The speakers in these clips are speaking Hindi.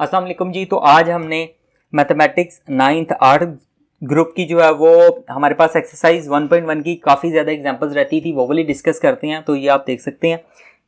अस्सलाम वालेकुम जी। तो आज हमने मैथमेटिक्स 9th आर्ट ग्रुप की जो है वो हमारे पास एक्सरसाइज 1.1 की काफ़ी ज़्यादा एग्जांपल्स रहती थी, वो वाली डिस्कस करते हैं। तो ये आप देख सकते हैं,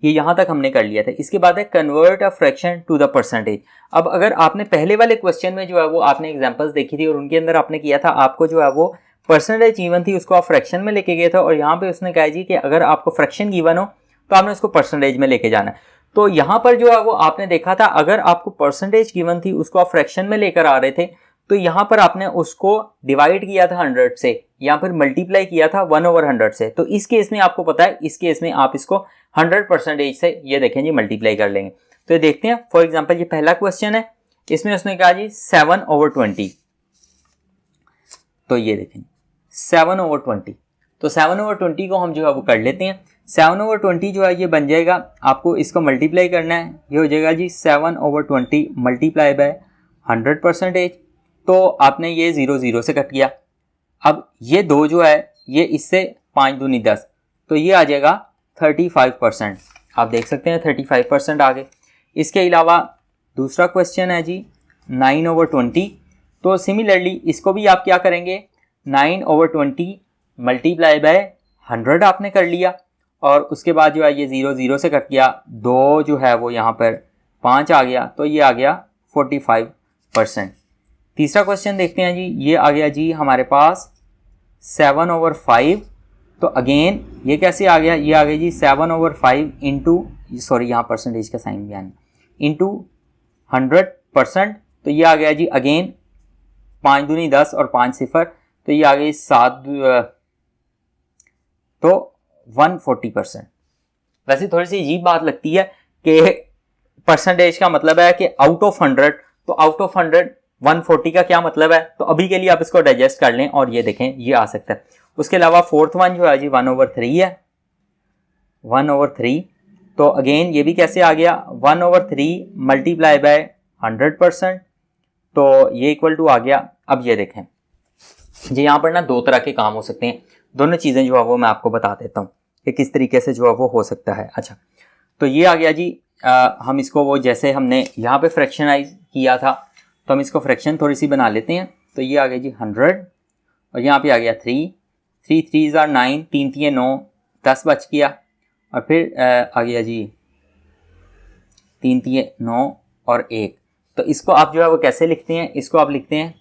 ये यहाँ तक हमने कर लिया था। इसके बाद है convert a fraction to the percentage. अब अगर आपने पहले वाले क्वेश्चन में जो है वो आपने एग्जाम्पल्स देखी थी और उनके अंदर आपने किया था, आपको जो है वो परसेंटेज गिवन थी, उसको आप फ्रैक्शन में लेके गए थे। और यहाँ पे उसने कहा जी कि अगर आपको फ्रैक्शन गिवन हो तो आपने उसको परसेंटेज में लेके जाना है। तो यहाँ पर जो है वो आपने देखा था, अगर आपको परसेंटेज गिवन थी उसको आप फ्रैक्शन में लेकर आ रहे थे, तो यहाँ पर आपने उसको डिवाइड किया था 100 से, या फिर मल्टीप्लाई किया था 1/100 से। तो इस केस में आपको पता है, इस केस में आप इसको 100% से ये देखें जी मल्टीप्लाई कर लेंगे। तो ये देखते हैं, फॉर एग्जाम्पल ये पहला क्वेश्चन है, इसमें उसने कहा जी 7/20। तो ये देखें 7/20। तो 7/20 को हम जो है वो कर लेते हैं। 7/20 जो है ये बन जाएगा, आपको इसको मल्टीप्लाई करना है, ये हो जाएगा जी 7/20 मल्टीप्लाई बाय 100%। तो आपने ये 0 0 से कट किया। अब ये दो जो है ये इससे 5 दूनी 10, तो ये आ जाएगा 35%। आप देख सकते हैं 35% आ गए। इसके अलावा दूसरा क्वेश्चन है जी 9/20। तो सिमिलरली इसको भी आप क्या करेंगे, 9/20 मल्टीप्लाई बाय 100 आपने कर लिया, और उसके बाद जो है ये 0 0 से कट गया, 2 जो है वो यहाँ पर 5 आ गया, तो ये आ गया 45%। तीसरा क्वेश्चन देखते हैं जी, ये आ गया जी हमारे पास 7/5। तो अगेन ये कैसे आ गया, ये आ गया जी 7/5 इंटू, सॉरी यहाँ परसेंटेज का साइन भी आना, इंटू 100%। तो ये आ गया जी अगेन 5 दूनी 10 और 5 सिफर, तो ये आ गई 7, तो 140%। वैसे थोड़ी सी अजीब बात लगती है कि परसेंटेज का मतलब है कि आउट ऑफ 100, तो आउट ऑफ 100 140 का क्या मतलब है। तो अभी के लिए आप इसको डाइजेस्ट कर लें और ये देखें ये आ सकता है। उसके अलावा फोर्थ वन जो है जी 1/3 है, 1/3। तो अगेन ये भी कैसे आ गया, 1/3 मल्टीप्लाई बाय 100%, तो ये इक्वल टू आ गया। अब ये देखें जी, यहाँ पर ना दो तरह के काम हो सकते हैं, दोनों चीज़ें जो है वो मैं आपको बता देता हूँ कि किस तरीके से जो है वो हो सकता है। अच्छा, तो ये आ गया जी, हम इसको वो जैसे हमने यहाँ पे फ्रैक्शनाइज किया था, तो हम इसको फ्रैक्शन थोड़ी सी बना लेते हैं। तो ये आ गया जी 100, और यहाँ पे आ गया 3 3 are 9, 3 3 9, 10 बच गया, और फिर आ गया जी 3 3 9 और 1। तो इसको आप जो है वो कैसे लिखते हैं, इसको आप लिखते हैं,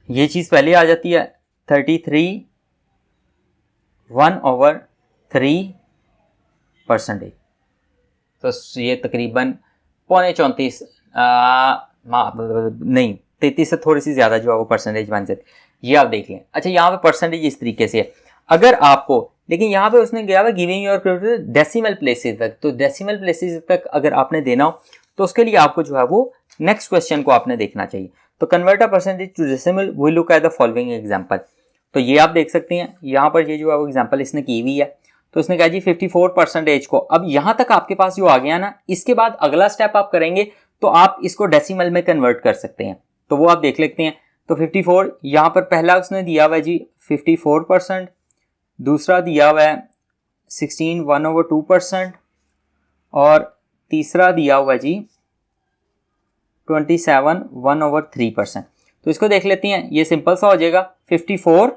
ये चीज़ पहले आ जाती है 33 1/3%। तो ये तकरीबन 34.5 नहीं 33 से थोड़ी सी ज़्यादा जो है वो परसेंटेज बन जाती है। ये आप देख लें। अच्छा, यहाँ पे परसेंटेज इस तरीके से है, अगर आपको, लेकिन यहाँ पे उसने गया हुआ गिविंग योर डेसिमल प्लेसेस तक, तो डेसिमल प्लेसेस तक अगर आपने देना हो तो उसके लिए आपको जो है वो नेक्स्ट क्वेश्चन को आपने देखना चाहिए। तो convert a percentage to decimal, we look at the following example. तो ये आप देख सकते हैं, यहाँ पर ये जो है वो एग्जांपल इसने की हुई है। तो उसने कहा जी 54% को, अब यहाँ तक आपके पास जो आ गया ना, इसके बाद अगला स्टेप आप करेंगे तो आप इसको डेसिमल में कन्वर्ट कर सकते हैं। तो वो आप देख लेते हैं। तो 54 यहाँ पर पहला उसने दिया हुआ है जी 54%, दूसरा दिया हुआ है 16 1/2%, और तीसरा दिया हुआ है जी 27 1/3%। तो इसको देख लेते हैं, ये सिंपल सा हो जाएगा 54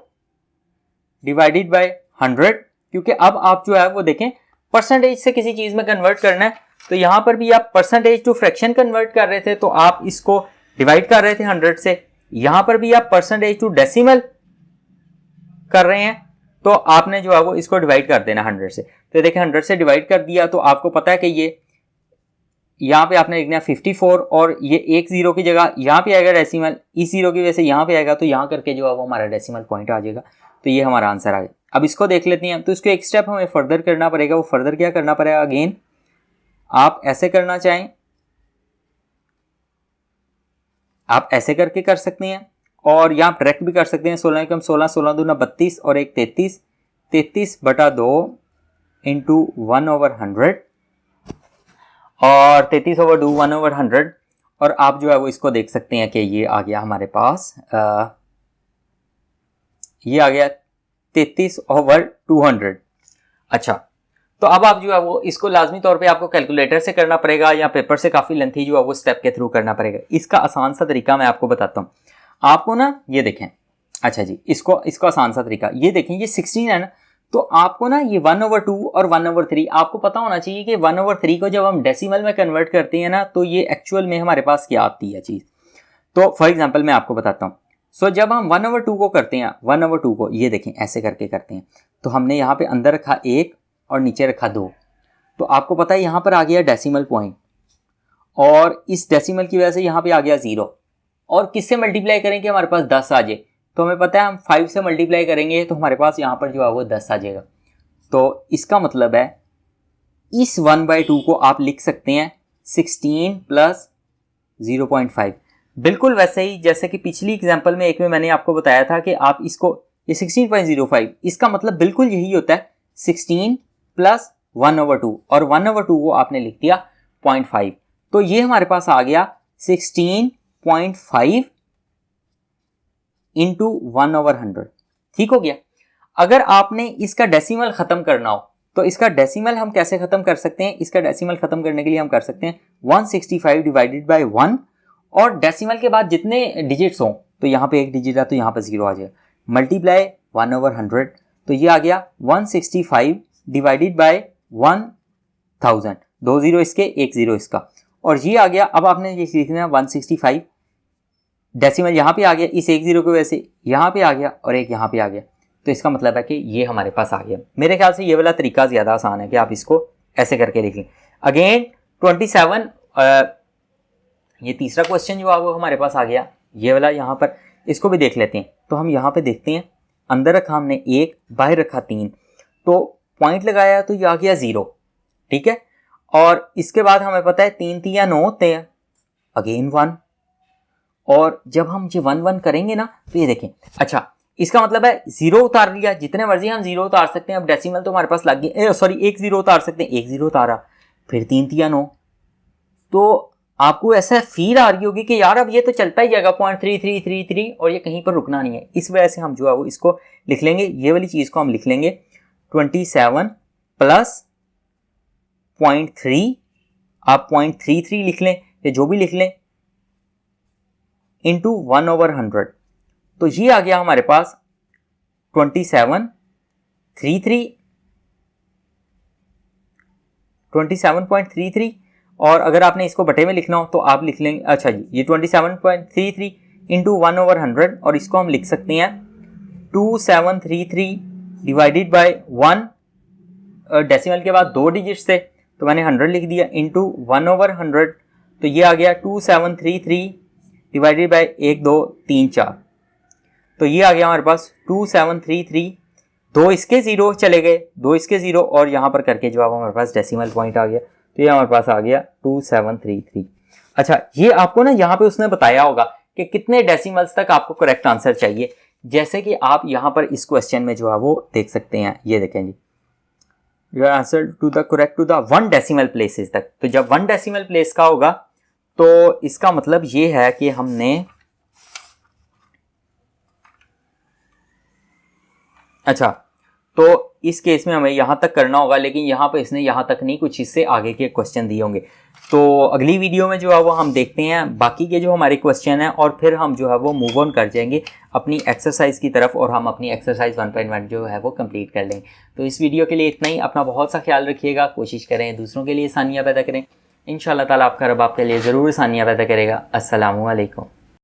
डिवाइडेड बाय 100, क्योंकि अब आप जो है वो देखें परसेंटेज से किसी चीज में कन्वर्ट करना है। तो यहां पर भी आप परसेंटेज टू फ्रैक्शन कन्वर्ट कर रहे थे, तो आप इसको डिवाइड कर रहे थे 100 से। यहां पर भी आप परसेंटेज टू डेसिमल कर रहे हैं, तो आपने जो है वो इसको डिवाइड कर देना 100 से। तो देखिए 100 से डिवाइड कर दिया, तो आपको पता है कि ये यहाँ पे आपने लिखना है 54, और ये एक जीरो की जगह यहाँ पे आएगा डेसिमल, इस जीरो की वजह से यहाँ पे आएगा, तो यहाँ करके जो है वो हमारा डेसिमल पॉइंट आ जाएगा। तो ये हमारा आंसर आ गया। अब इसको देख लेते हैं। तो इसको एक स्टेप हमें फर्दर करना पड़ेगा। वो फर्दर क्या करना पड़ेगा, अगेन आप ऐसे करना चाहें आप ऐसे करके कर सकते हैं, और यहाँ डायरेक्ट भी कर सकते हैं। 16 कम 16, 16 दूना 32 और एक 33, 33/2 इंटू 1/100, और 33/2 1/100, और आप जो है वो इसको देख सकते हैं कि ये आ गया हमारे पास, ये आ गया 33/200। अच्छा, तो अब आप जो है वो इसको लाजमी तौर पे आपको कैलकुलेटर से करना पड़ेगा या पेपर से काफ़ी लेंथी जो है वो स्टेप के थ्रू करना पड़ेगा। इसका आसान सा तरीका मैं आपको बताता हूँ। आपको ना ये देखें, अच्छा जी, इसको आसान सा तरीका ये देखें, ये 16 है ना, तो आपको ना ये 1/2 और 1/3 आपको पता होना चाहिए कि 1/3 को जब हम डेसिमल में कन्वर्ट करते हैं ना तो ये एक्चुअल में हमारे पास क्या आती है चीज़। तो फॉर एग्जांपल मैं आपको बताता हूँ। सो जब हम 1/2 को करते हैं, 1/2 को ये देखें ऐसे करके करते हैं, तो हमने यहाँ पे अंदर रखा 1 और नीचे रखा 2, तो आपको पता है यहाँ पर आ गया डेसिमल पॉइंट, और इस डेसिमल की वजह से यहाँ पे आ गया 0, और किससे मल्टीप्लाई करेंगे हमारे पास 10 आ जाए, तो हमें पता है हम 5 से मल्टीप्लाई करेंगे तो हमारे पास यहाँ पर जो है वो 10 आ जाएगा। तो इसका मतलब है इस 1/2 को आप लिख सकते हैं 16 प्लस 0.5, बिल्कुल वैसे ही जैसे कि पिछली एग्जांपल में एक में मैंने आपको बताया था कि आप इसको ये 16.05, इसका मतलब बिल्कुल यही होता है 16 प्लस 1/2, और 1/2 को आपने लिख दिया 0.5, तो ये हमारे पास आ गया 16.5 इंटू 1/100। ठीक हो गया। अगर आपने इसका डेसिमल खत्म करना हो तो इसका डेसिमल हम कैसे खत्म कर सकते हैं, इसका डेसिमल खत्म करने के लिए हम कर सकते हैं 165 डिवाइडेड बाय 1, और डेसिमल के बाद जितने डिजिट्स हों, तो यहाँ पे एक डिजिट है तो यहाँ पे 0 आ जाएगा, मल्टीप्लाई 1/100, तो ये आ गया 165 डिवाइडेड बाय 1000, 2 0 इसके 1 0 इसका, और ये आ गया। अब आपने ये सीखना है 165 डेसिमल यहाँ पे आ गया, इस 1 0 की वजह से यहाँ पे आ गया और एक यहाँ पे आ गया, तो इसका मतलब है कि ये हमारे पास आ गया। मेरे ख्याल से ये वाला तरीका ज़्यादा आसान है कि आप इसको ऐसे करके लिख लें। अगेन 27, ये तीसरा क्वेश्चन जो है वो हमारे पास आ गया, ये वाला यहाँ पर, इसको भी देख लेते हैं। तो हम यहाँ पे देखते हैं, अंदर रखा हमने 1, बाहर रखा 3, तो पॉइंट लगाया तो ये आ गया 0, ठीक है। और इसके बाद हमें पता है 3 3 9 होते हैं, अगेन 1, और जब हम ये 1 1 करेंगे ना तो ये देखें, अच्छा इसका मतलब है 0 उतार लिया, जितने मर्जी हम 0 उतार सकते हैं। अब डेसिमल तो हमारे पास लग गया, सॉरी 1 0 उतार सकते हैं, 1 0 उतारा, फिर 3 3 9, तो आपको ऐसा फील आ रही होगी कि यार अब ये तो चलता ही जाएगा 0.3333 और ये कहीं पर रुकना नहीं है। इस वजह से हम जो है वो इसको लिख लेंगे, ये वाली चीज़ को हम लिख लेंगे 27 प्लस 0.3, आप 0.33 लिख लें या जो भी लिख लें, इंटू 1/100, तो ये आ गया हमारे पास 27.33, और अगर आपने इसको बटे में लिखना हो तो आप लिख लेंगे, अच्छा जी ये 27.33 इंटू 1/100, और इसको हम लिख सकते हैं 2733 डिवाइडेड बाय 1, डेसिमल के बाद 2 डिजिट्स थे तो मैंने 100 लिख दिया, इंटू 1/100, तो ये आ गया 2733 डिवाइडेड बाय 1 2 3 4, तो ये आ गया हमारे पास 2733, 2 इसके 0 चले गए, 2 इसके 0, और यहाँ पर करके जो हमारे पास डेसिमल पॉइंट आ गया, तो ये हमारे पास आ गया 2733। अच्छा, ये आपको ना यहाँ पे उसने बताया होगा कि कितने डेसिमल्स तक आपको करेक्ट आंसर चाहिए, जैसे कि आप यहाँ पर इस क्वेश्चन में जो है वो देख सकते हैं, ये देखें जी, your answer to the correct to the 1 decimal places तक। तो जब 1 डेसिमल प्लेस का होगा तो इसका मतलब ये है कि हमने, अच्छा तो इस केस में हमें यहाँ तक करना होगा, लेकिन यहाँ पे इसने यहाँ तक नहीं, कुछ इससे आगे के क्वेश्चन दिए होंगे। तो अगली वीडियो में जो है वो हम देखते हैं बाकी के जो हमारे क्वेश्चन हैं, और फिर हम जो है वो मूव ऑन कर जाएंगे अपनी एक्सरसाइज की तरफ, और हम अपनी एक्सरसाइज 1.1 जो है वो कंप्लीट कर लेंगे। तो इस वीडियो के लिए इतना ही। अपना बहुत सा ख्याल रखिएगा, कोशिश करें दूसरों के लिए आसानियाँ पैदा करें। इंशाअल्लाह ताला आपका रब आपके लिए ज़रूर आसानियाँ पैदा करेगा। अस्सलामु अलैकुम।